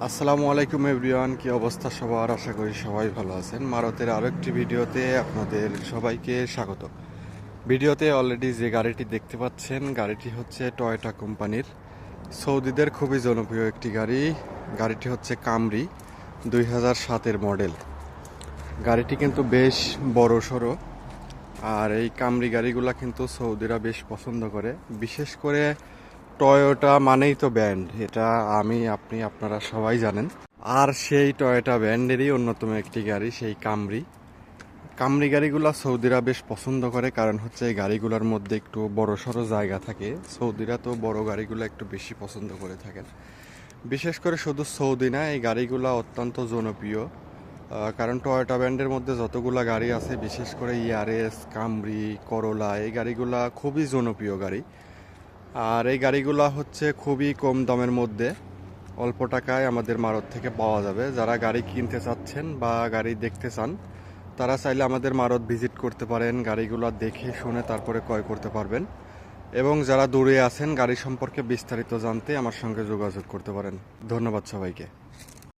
আসসালামু আলাইকুম এভরিওয়ান, কি অবস্থা সবার? আশা করি সবাই ভালো আছেন। মারুতির আরও একটি ভিডিওতে আপনাদের সবাইকে স্বাগত। ভিডিওতে অলরেডি যে গাড়িটি দেখতে পাচ্ছেন, গাড়িটি হচ্ছে টয়োটা কোম্পানির সৌদিদের খুবই জনপ্রিয় একটি গাড়ি। গাড়িটি হচ্ছে কামরি 2007-এর মডেল। গাড়িটি কিন্তু বেশ বড় সড়ো, আর এই কামরি গাড়িগুলা কিন্তু সৌদিরা বেশ পছন্দ করে। বিশেষ করে টয়োটা মানেই তো ব্র্যান্ড, এটা আমি আপনি আপনারা সবাই জানেন। আর সেই টয়োটা ব্র্যান্ডেরই অন্যতম একটি গাড়ি সেই কামরি। কামরি গাড়িগুলো সৌদিরা বেশ পছন্দ করে, কারণ হচ্ছে এই গাড়িগুলোর মধ্যে একটু বড় সড়ো জায়গা থাকে। সৌদিরা তো বড় গাড়িগুলো একটু বেশি পছন্দ করে থাকেন। বিশেষ করে শুধু সৌদি না, এই গাড়িগুলো অত্যন্ত জনপ্রিয়। কারণ টয়োটা ব্র্যান্ডের মধ্যে যতগুলা গাড়ি আছে, বিশেষ করে ইয়ারেস, কামরি, করোলা, এই গাড়িগুলা খুবই জনপ্রিয় গাড়ি। আর এই গাড়িগুলো হচ্ছে খুবই কম দামের মধ্যে অল্প টাকায় আমাদের মারুত থেকে পাওয়া যাবে। যারা গাড়ি কিনতে চাচ্ছেন বা গাড়ি দেখতে চান, তারা চাইলে আমাদের মারুত ভিজিট করতে পারেন, গাড়িগুলো দেখে শুনে তারপরে ক্রয় করতে পারবেন। এবং যারা দূরে আছেন, গাড়ি সম্পর্কে বিস্তারিত জানতে আমার সঙ্গে যোগাযোগ করতে পারেন। ধন্যবাদ সবাইকে।